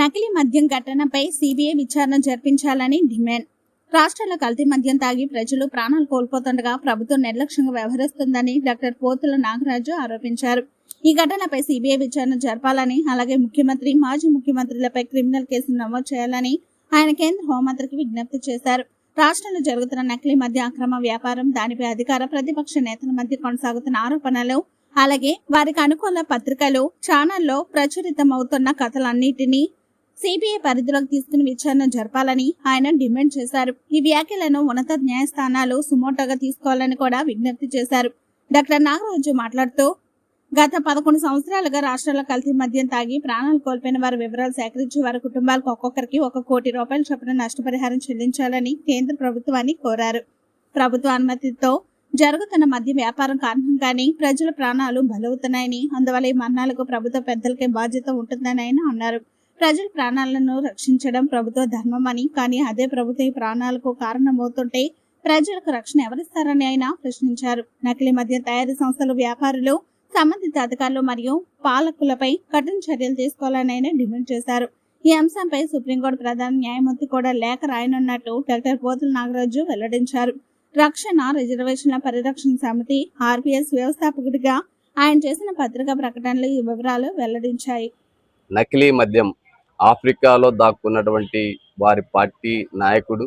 నకిలీ మద్యం ఘటనపై సిబిఐ విచారణ జరిపించాలని డిమాండ్. రాష్ట్రాల కల్తీ మద్యం తాగి ప్రజలు ప్రాణాలు కోల్పోతుండగా ప్రభుత్వం నిర్లక్ష్యంగా వ్యవహరిస్తుందని డాక్టర్ పోతుల నాగరాజు ఆరోపించారు. ఈ ఘటనపై సిబిఐ విచారణ జరపాలని, అలాగే ముఖ్యమంత్రి, మాజీ ముఖ్యమంత్రులపై క్రిమినల్ కేసులు నమోదు చేయాలని ఆయన కేంద్ర హోంమంత్రికి విజ్ఞప్తి చేశారు. రాష్ట్రంలో జరుగుతున్న నకిలీ మద్య అక్రమ వ్యాపారం, దానిపై అధికార ప్రతిపక్ష నేతల మధ్య కొనసాగుతున్న ఆరోపణలు, అలాగే వారికి అనుకూల పత్రికలు, ఛానల్లో ప్రచురితమవుతున్న కథలన్నింటినీ సిబిఐ పరిధిలోకి తీసుకుని విచారణ జరపాలని ఆయన డిమాండ్ చేశారు. ఈ వ్యాఖ్యలను ఉన్నత న్యాయస్థానాలు సుమోటోగా తీసుకోవాలని కూడా విజ్ఞప్తి చేశారు. డాక్టర్ నాగరాజు మాట్లాడుతూ, గత 11 సంవత్సరాలుగా రాష్ట్రాల కల్తీ మద్యం తాగి ప్రాణాలు కోల్పోయిన వారి వివరాలు సేకరించి వారి కుటుంబాలకు ఒక్కొక్కరికి ₹1 కోటి చొప్పున నష్టపరిహారం చెల్లించాలని కేంద్ర ప్రభుత్వాన్ని కోరారు. ప్రభుత్వ అనుమతితో జరుగుతున్న మద్య వ్యాపారం కారణంగానే ప్రజల ప్రాణాలు బలవుతున్నాయని, అందువల్ల ఈ మరణాలకు ప్రభుత్వ పెద్దలకే బాధ్యత ఉంటుందని ఆయన అన్నారు. ప్రజల ప్రాణాలను రక్షించడం ప్రభుత్వ ధర్మమని, కానీ అదే ప్రభుత్వ ఈ ప్రాణాలకు కారణమవుతుంటే ప్రజలకు రక్షణ ఎవరిస్తారని ఆయన ప్రశ్నించారు. నకిలీ మద్యం తయారీ సంస్థలు, వ్యాపారులు, సంబంధిత అధికారులు మరియు పాలకులపై కఠిన చర్యలు తీసుకోవాలని ఆయన డిమాండ్ చేశారు. ఈ అంశంపై సుప్రీంకోర్టు ప్రధాన న్యాయమూర్తి కూడా లేఖ రాయనున్నట్టు డాక్టర్ పోతుల నాగరాజు వెల్లడించారు. రక్షణ రిజర్వేషన్ల పరిరక్షణ సమితి ఆర్పిఎస్ వ్యవస్థాపకుడిగా ఆయన చేసిన పత్రికా ప్రకటనలు ఈ వివరాలు వెల్లడించాయి. నకిలీ మద్యం ఆఫ్రికాలో దాక్కున్నటువంటి వారి పార్టీ నాయకుడు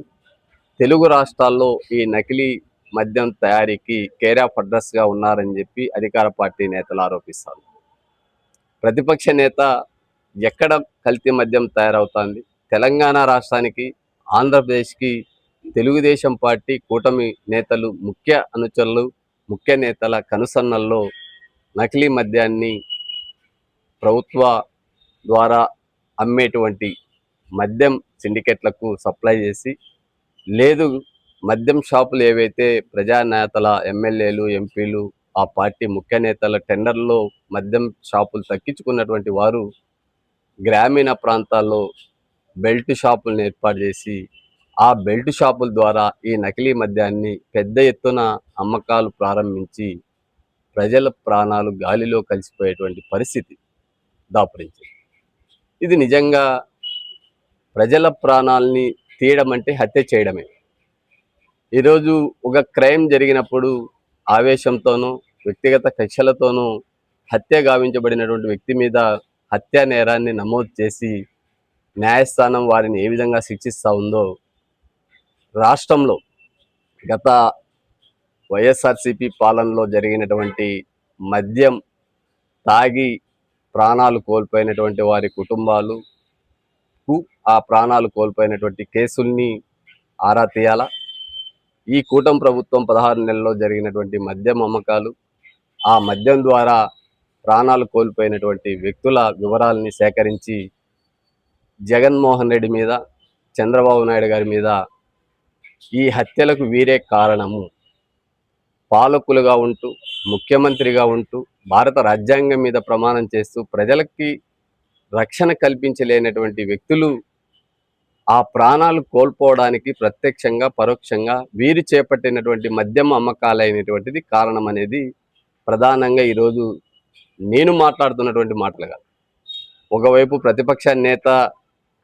తెలుగు రాష్ట్రాల్లో ఈ నకిలీ మద్యం తయారీకి కేర్ ఆఫ్ అడ్రస్ గా ఉన్నారని చెప్పి అధికార పార్టీ నేతలు ఆరోపిస్తారు. ప్రతిపక్ష నేత ఎక్కడ కల్తీ మద్యం తయారవుతుంది? తెలంగాణ రాష్ట్రానికి, ఆంధ్రప్రదేశ్కి తెలుగుదేశం పార్టీ కూటమి నేతలు, ముఖ్య అనుచరులు, ముఖ్య నేతల కనుసన్నల్లో నకిలీ మద్యాన్ని ప్రభుత్వ ద్వారా అమ్మేటువంటి మద్యం సిండికేట్లకు సప్లై చేసి, లేదు మద్యం షాపులు ఏవైతే ప్రజానేతల, ఎమ్మెల్యేలు, ఎంపీలు, ఆ పార్టీ ముఖ్య నేతల టెండర్లో మద్యం షాపులు తక్కించుకున్నటువంటి వారు గ్రామీణ ప్రాంతాల్లో బెల్ట్ షాపులను ఏర్పాటు చేసి, ఆ బెల్ట్ షాపుల ద్వారా ఈ నకిలీ మద్యాన్ని పెద్ద ఎత్తున అమ్మకాలు ప్రారంభించి ప్రజల ప్రాణాలు గాలిలో కలిసిపోయేటువంటి పరిస్థితి దాపురించింది. ఇది నిజంగా ప్రజల ప్రాణాలని తీయడం అంటే హత్య చేయడమే. ఈరోజు ఒక క్రైమ్ జరిగినప్పుడు ఆవేశంతోనూ, వ్యక్తిగత కక్షలతోనూ హత్య గావించబడినటువంటి వ్యక్తి మీద హత్యా నేరాన్ని నమోదు చేసి న్యాయస్థానం వారిని ఏ విధంగా శిక్షిస్తూ ఉందో, రాష్ట్రంలో గత వైఎస్ఆర్సీపీ పాలనలో జరిగినటువంటి మద్యం తాగి ప్రాణాలు కోల్పోయినటువంటి వారి కుటుంబాలకు ఆ ప్రాణాలు కోల్పోయినటువంటి కేసుల్ని ఆరా తీయాలా? ఈ కూటమి ప్రభుత్వం 16 నెలల్లో జరిగినటువంటి మద్యం అమ్మకాలు, ఆ మద్యం ద్వారా ప్రాణాలు కోల్పోయినటువంటి వ్యక్తుల వివరాలని సేకరించి జగన్మోహన్ రెడ్డి మీద, చంద్రబాబు నాయుడు గారి మీద ఈ హత్యలకు వీరే కారణము, పాలకులుగా ఉంటూ, ముఖ్యమంత్రిగా ఉంటూ, భారత రాజ్యాంగం మీద ప్రమాణం చేస్తూ ప్రజలకి రక్షణ కల్పించలేనటువంటి వ్యక్తులు ఆ ప్రాణాలు కోల్పోవడానికి ప్రత్యక్షంగా, పరోక్షంగా వీరు చేపట్టినటువంటి మద్యం అమ్మకాలైనటువంటిది కారణం అనేది ప్రధానంగా ఈరోజు నేను మాట్లాడుతున్నటువంటి మాటలు కాదు. ఒకవైపు ప్రతిపక్ష నేత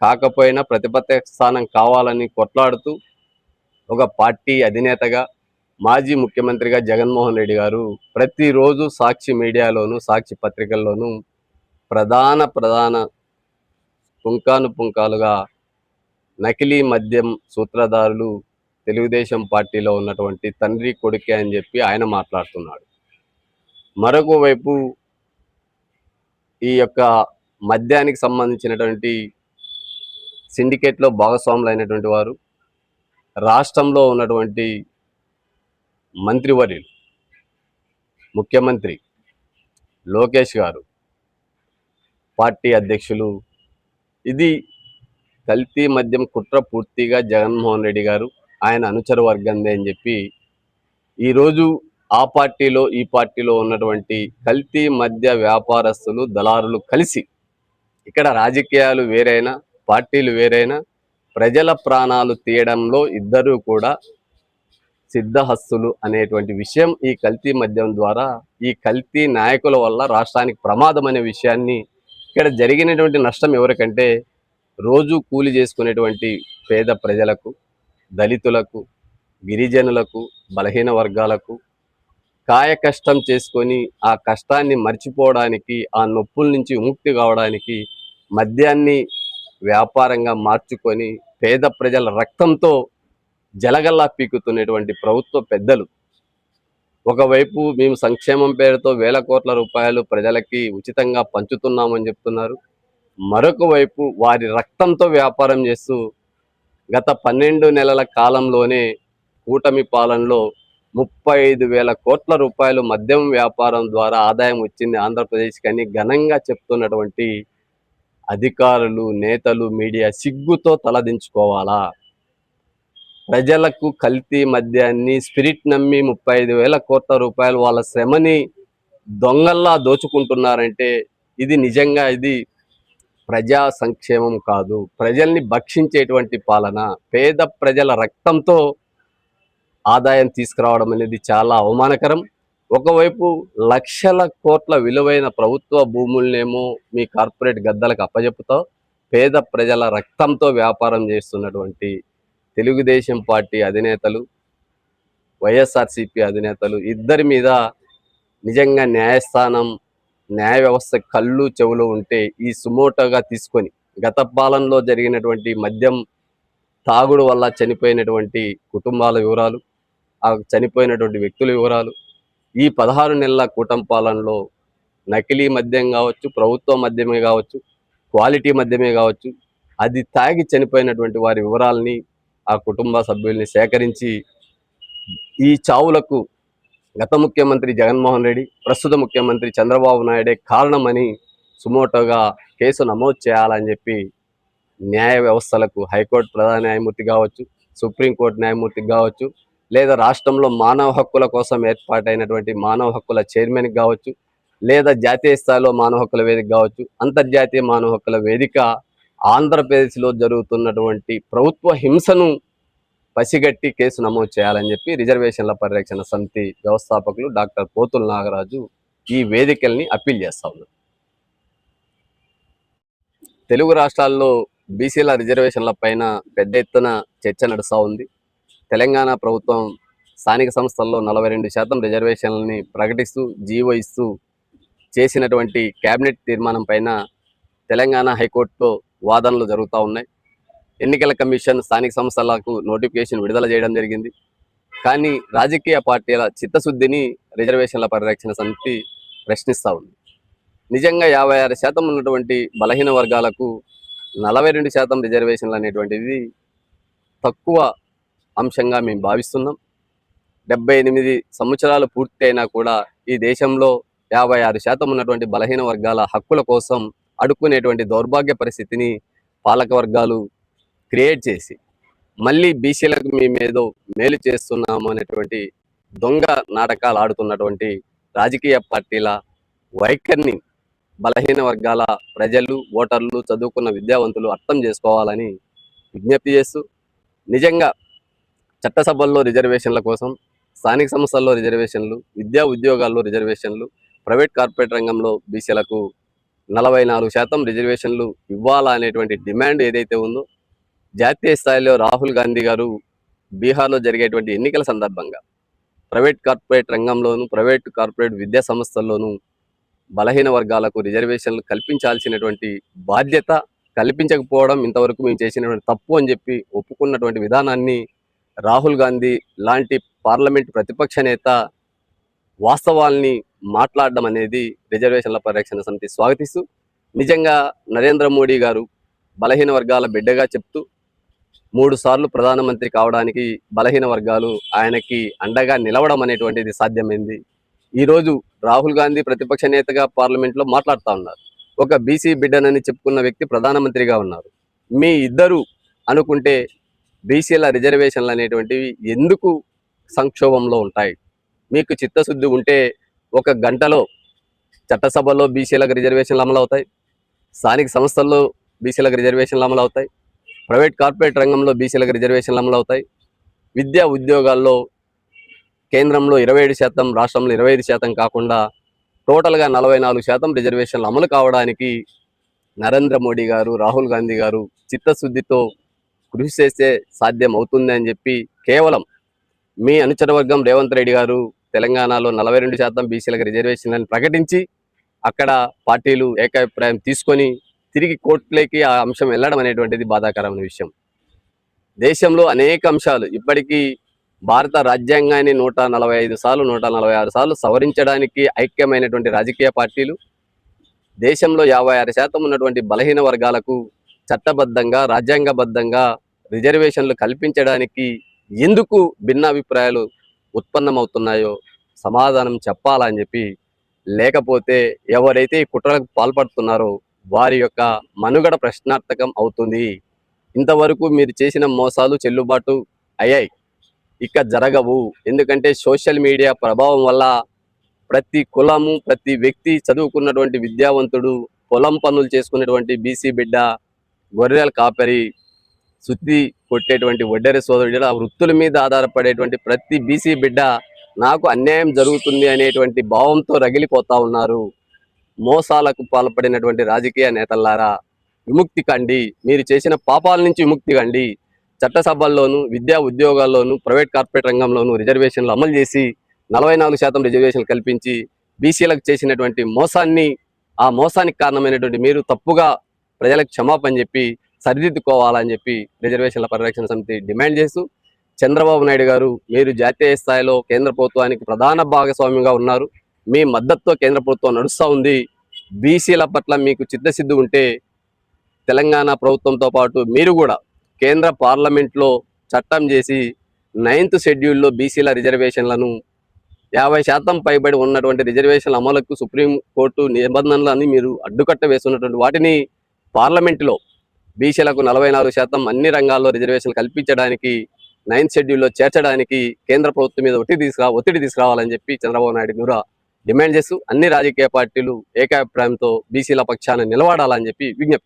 కాకపోయినా ప్రతిపక్ష స్థానం కావాలని కొట్లాడుతూ ఒక పార్టీ అధినేతగా, మాజీ ముఖ్యమంత్రిగా జగన్మోహన్ రెడ్డి గారు ప్రతిరోజు సాక్షి మీడియాలోను, సాక్షి పత్రికల్లోనూ ప్రధాన పుంకాలుగా నకిలీ మద్యం సూత్రధారులు తెలుగుదేశం పార్టీలో ఉన్నటువంటి తండ్రి కొడుకే అని చెప్పి ఆయన మాట్లాడుతున్నాడు. మరొక వైపు ఈ యొక్క మద్యానికి సంబంధించినటువంటి సిండికేట్లో భాగస్వాములైనటువంటి వారు రాష్ట్రంలో ఉన్నటువంటి మంత్రివర్యులు, ముఖ్యమంత్రి లోకేష్ గారు, పార్టీ అధ్యక్షులు, ఇది కల్తీ మద్యం కుట్ర పూర్తిగా జగన్మోహన్ రెడ్డి గారు, ఆయన అనుచర వర్గందే అని చెప్పి ఈరోజు ఆ పార్టీలో, ఈ పార్టీలో ఉన్నటువంటి కల్తీ మద్య వ్యాపారస్తులు, దళారులు కలిసి, ఇక్కడ రాజకీయాలు వేరైనా, పార్టీలు వేరైనా, ప్రజల ప్రాణాలు తీయడంలో ఇద్దరు కూడా సిద్ధహస్తులు అనేటువంటి విషయం ఈ కల్తీ మద్యం ద్వారా, ఈ కల్తీ నాయకుల వల్ల రాష్ట్రానికి ప్రమాదం అనే విషయాన్ని, ఇక్కడ జరిగినటువంటి నష్టం ఎవరికంటే రోజు కూలి చేసుకునేటువంటి పేద ప్రజలకు, దళితులకు, గిరిజనులకు, బలహీన వర్గాలకు కాయ కష్టం చేసుకొని ఆ కష్టాన్ని మర్చిపోవడానికి, ఆ నొప్పుల నుంచి విముక్తి కావడానికి మద్యాన్ని వ్యాపారంగా మార్చుకొని పేద ప్రజల రక్తంతో జలగల్లా పీకుతున్నటువంటి ప్రభుత్వ పెద్దలు ఒకవైపు మేము సంక్షేమం పేరుతో వేల కోట్ల రూపాయలు ప్రజలకి ఉచితంగా పంచుతున్నామని చెప్తున్నారు. మరొక వైపు వారి రక్తంతో వ్యాపారం చేస్తూ గత 12 నెలల కాలంలోనే కూటమి పాలనలో 35,000 కోట్ల రూపాయలు మద్యం వ్యాపారం ద్వారా ఆదాయం వచ్చింది ఆంధ్రప్రదేశ్కి అని ఘనంగా చెప్తున్నటువంటి అధికారులు, నేతలు, మీడియా సిగ్గుతో తలదించుకోవాలా? ప్రజలకు కల్తీ మద్యాన్ని స్పిరిట్ నమ్మి 35,000 కోట్ల రూపాయలు వాళ్ళ శ్రమని దొంగల్లా దోచుకుంటున్నారంటే ఇది ప్రజా సంక్షేమం కాదు, ప్రజల్ని భక్షించేటువంటి పాలన. పేద ప్రజల రక్తంతో ఆదాయం తీసుకురావడం అనేది చాలా అవమానకరం. ఒకవైపు లక్షల కోట్ల విలువైన ప్రభుత్వ భూములనేమో మీ కార్పొరేట్ గద్దలకు అప్పజెపుతావు, పేద ప్రజల రక్తంతో వ్యాపారం చేస్తున్నటువంటి తెలుగుదేశం పార్టీ అధినేతలు, వైఎస్ఆర్సీపీ అధినేతలు ఇద్దరి మీద నిజంగా న్యాయస్థానం, న్యాయ వ్యవస్థ కళ్ళు చెవులు ఉంటే ఈ సుమోటోగా తీసుకొని గత పాలనలో జరిగినటువంటి మద్యం తాగుడు వల్ల చనిపోయినటువంటి కుటుంబాల వివరాలు, ఆ చనిపోయినటువంటి వ్యక్తుల వివరాలు, ఈ 16 నెలల కూటమి పాలనలో నకిలీ మద్యం కావచ్చు, ప్రభుత్వ మద్యమే కావచ్చు, క్వాలిటీ మద్యమే కావచ్చు, అది తాగి చనిపోయినటువంటి వారి వివరాలని ఆ కుటుంబ సభ్యుల్ని సేకరించి ఈ చావులకు గత ముఖ్యమంత్రి జగన్మోహన్ రెడ్డి, ప్రస్తుత ముఖ్యమంత్రి చంద్రబాబు నాయుడే కారణమని సుమోటోగా కేసు నమోదు చేయాలని చెప్పి న్యాయ వ్యవస్థలకు, హైకోర్టు ప్రధాన న్యాయమూర్తి కావచ్చు, సుప్రీంకోర్టు న్యాయమూర్తికి కావచ్చు, లేదా రాష్ట్రంలో మానవ హక్కుల కోసం ఏర్పాటైనటువంటి మానవ హక్కుల చైర్మన్కి కావచ్చు, లేదా జాతీయ స్థాయిలో మానవ హక్కుల వేదిక కావచ్చు, అంతర్జాతీయ మానవ హక్కుల వేదిక ఆంధ్రప్రదేశ్లో జరుగుతున్నటువంటి ప్రభుత్వ హింసను పసిగట్టి కేసు నమోదు చేయాలని చెప్పి రిజర్వేషన్ల పరిరక్షణ సమితి వ్యవస్థాపకులు డాక్టర్ పోతుల నాగరాజు ఈ వేదికల్ని అప్పీల్ చేస్తా ఉన్నారు. తెలుగు రాష్ట్రాల్లో బీసీల రిజర్వేషన్ల పైన పెద్ద ఎత్తున చర్చ నడుస్తూ ఉంది. తెలంగాణ ప్రభుత్వం స్థానిక సంస్థల్లో 42% రిజర్వేషన్లని ప్రకటిస్తూ జీవో ఇస్తూ చేసినటువంటి కేబినెట్ తీర్మానం పైన తెలంగాణ హైకోర్టులో వాదనలు జరుగుతూ ఉన్నాయి. ఎన్నికల కమిషన్ స్థానిక సంస్థలకు నోటిఫికేషన్ విడుదల చేయడం జరిగింది. కానీ రాజకీయ పార్టీల చిత్తశుద్ధిని రిజర్వేషన్ల పరిరక్షణ సమితి ప్రశ్నిస్తూ ఉంది. నిజంగా 56% ఉన్నటువంటి బలహీన వర్గాలకు 42% రిజర్వేషన్లు అనేటువంటిది తక్కువ అంశంగా మేము భావిస్తున్నాం. 78 సంవత్సరాలు పూర్తి అయినా కూడా ఈ దేశంలో 56% ఉన్నటువంటి బలహీన వర్గాల హక్కుల కోసం అడుక్కునేటువంటి దౌర్భాగ్య పరిస్థితిని పాలక వర్గాలు క్రియేట్ చేసి మళ్ళీ బీసీలకు మేమేదో మేలు చేస్తున్నాము అనేటువంటి దొంగ నాటకాలు ఆడుతున్నటువంటి రాజకీయ పార్టీల వైఖరిని బలహీన వర్గాల ప్రజలు, ఓటర్లు, చదువుకున్న విద్యావంతులు అర్థం చేసుకోవాలని విజ్ఞప్తి చేస్తూ, నిజంగా చట్టసభల్లో రిజర్వేషన్ల కోసం, స్థానిక సంస్థల్లో రిజర్వేషన్లు, విద్యా ఉద్యోగాల్లో రిజర్వేషన్లు, ప్రైవేట్ కార్పొరేట్ రంగంలో బీసీలకు 44% రిజర్వేషన్లు ఇవ్వాలా అనేటువంటి డిమాండ్ ఏదైతే ఉందో, జాతీయ స్థాయిలో రాహుల్ గాంధీ గారు బీహార్లో జరిగేటువంటి ఎన్నికల సందర్భంగా ప్రైవేట్ కార్పొరేట్ రంగంలోను, ప్రైవేట్ కార్పొరేట్ విద్యా సంస్థల్లోనూ బలహీన వర్గాలకు రిజర్వేషన్లు కల్పించాల్సినటువంటి బాధ్యత, కల్పించకపోవడం ఇంతవరకు మేము చేసినటువంటి తప్పు అని చెప్పి ఒప్పుకున్నటువంటి విధానాన్ని రాహుల్ గాంధీ లాంటి పార్లమెంట్ ప్రతిపక్ష నేత వాస్తవాల్ని మాట్లాడడం అనేది రిజర్వేషన్ల పరిరక్షణ సమితి స్వాగతిస్తూ, నిజంగా నరేంద్ర మోడీ గారు బలహీన వర్గాల బిడ్డగా చెప్తూ 3 సార్లు ప్రధానమంత్రి కావడానికి బలహీన వర్గాలు ఆయనకి అండగా నిలవడం అనేటువంటిది సాధ్యమైంది. ఈరోజు రాహుల్ గాంధీ ప్రతిపక్ష నేతగా పార్లమెంట్లో మాట్లాడుతూ ఉన్నారు. ఒక బీసీ బిడ్డనని చెప్పుకున్న వ్యక్తి ప్రధానమంత్రిగా ఉన్నారు. మీ ఇద్దరు అనుకుంటే బీసీల రిజర్వేషన్లు అనేటువంటివి ఎందుకు సంక్షోభంలో ఉంటాయి? మీకు చిత్తశుద్ధి ఉంటే ఒక గంటలో చట్టసభలో బీసీలకు రిజర్వేషన్లు అమలు అవుతాయి, స్థానిక సంస్థల్లో బీసీలకు రిజర్వేషన్లు అమలు అవుతాయి, ప్రైవేట్ కార్పొరేట్ రంగంలో బీసీలకు రిజర్వేషన్లు అమలు అవుతాయి, విద్యా ఉద్యోగాల్లో కేంద్రంలో 27%, రాష్ట్రంలో 25% కాకుండా టోటల్గా 44% రిజర్వేషన్లు అమలు కావడానికి నరేంద్ర మోడీ గారు, రాహుల్ గాంధీ గారు చిత్తశుద్ధితో కృషి చేస్తే సాధ్యం అవుతుంది అని చెప్పి కేవలం మీ అనుచర వర్గం రేవంత్ రెడ్డి గారు తెలంగాణలో 42% బీసీలకు రిజర్వేషన్లను ప్రకటించి అక్కడ పార్టీలు ఏకాభిప్రాయం తీసుకొని తిరిగి కోర్టులోకి ఆ అంశం వెళ్ళడం అనేటువంటిది బాధాకరమైన విషయం. దేశంలో అనేక అంశాలు ఇప్పటికీ భారత రాజ్యాంగాన్ని 145 సార్లు 146 సార్లు సవరించడానికి ఐక్యమైనటువంటి రాజకీయ పార్టీలు దేశంలో 56% ఉన్నటువంటి బలహీన వర్గాలకు చట్టబద్ధంగా రాజ్యాంగబద్ధంగా రిజర్వేషన్లు కల్పించడానికి ఎందుకు భిన్నాభిప్రాయాలు ఉత్పన్నమవుతున్నాయో సమాధానం చెప్పాలని చెప్పి, లేకపోతే ఎవరైతే ఈ కుట్రలకు పాల్పడుతున్నారో వారి యొక్క మనుగడ ప్రశ్నార్థకం అవుతుంది. ఇంతవరకు మీరు చేసిన మోసాలు చెల్లుబాటు అయ్యాయి, ఇక జరగవు. ఎందుకంటే సోషల్ మీడియా ప్రభావం వల్ల ప్రతి కులము ప్రతి వ్యక్తి చదువుకున్నటువంటి విద్యావంతుడు పొలం పనులు చేసుకునేటువంటి బీసీ బిడ్డ, గొర్రెల కాపరి, సుత్తి కొట్టేటువంటి వడ్డెర సోదరుడు, ఆ వృత్తుల మీద ఆధారపడేటువంటి ప్రతి బీసీ బిడ్డ నాకు అన్యాయం జరుగుతుంది అనేటువంటి భావంతో రగిలిపోతా ఉన్నారు. మోసాలకు పాల్పడినటువంటి రాజకీయ నేతల్లారా విముక్తి కండి, మీరు చేసిన పాపాల నుంచి విముక్తి కండి. చట్టసభల్లోనూ విద్యా ఉద్యోగాల్లోనూ ప్రైవేట్ కార్పొరేట్ రంగంలోనూ రిజర్వేషన్లు అమలు చేసి 44% రిజర్వేషన్లు కల్పించి బీసీలకు చేసినటువంటి మోసాన్ని, ఆ మోసానికి కారణమైనటువంటి మీరు తప్పుగా ప్రజలకు క్షమాపణ చెప్పి సరిదిద్దుకోవాలని చెప్పి రిజర్వేషన్ల పరిరక్షణ సమితి డిమాండ్ చేస్తూ, చంద్రబాబు నాయుడు గారు మీరు జాతీయ స్థాయిలో కేంద్ర ప్రభుత్వానికి ప్రధాన భాగస్వామ్యంగా ఉన్నారు, మీ మద్దతుతో కేంద్ర ప్రభుత్వం నడుస్తూ ఉంది. బీసీల పట్ల మీకు చిత్తశుద్ధి ఉంటే తెలంగాణ ప్రభుత్వంతో పాటు మీరు కూడా కేంద్ర పార్లమెంట్లో చట్టం చేసి 9th షెడ్యూల్లో బీసీల రిజర్వేషన్లను 50% పైబడి ఉన్నటువంటి రిజర్వేషన్ల అమలుకు సుప్రీంకోర్టు నిబంధనలని మీరు అడ్డుకట్ట వేస్తున్నటువంటి వాటిని పార్లమెంటులో బీసీలకు 44% అన్ని రంగాల్లో రిజర్వేషన్ కల్పించడానికి 9th షెడ్యూల్లో చేర్చడానికి కేంద్ర ప్రభుత్వం మీద ఒత్తిడి తీసుకురావాలని చెప్పి చంద్రబాబు నాయుడు కూడా డిమాండ్ చేస్తూ అన్ని రాజకీయ పార్టీలు ఏకాభిప్రాయంతో బీసీల పక్షాన నిలబడాలని చెప్పి విజ్ఞప్తి.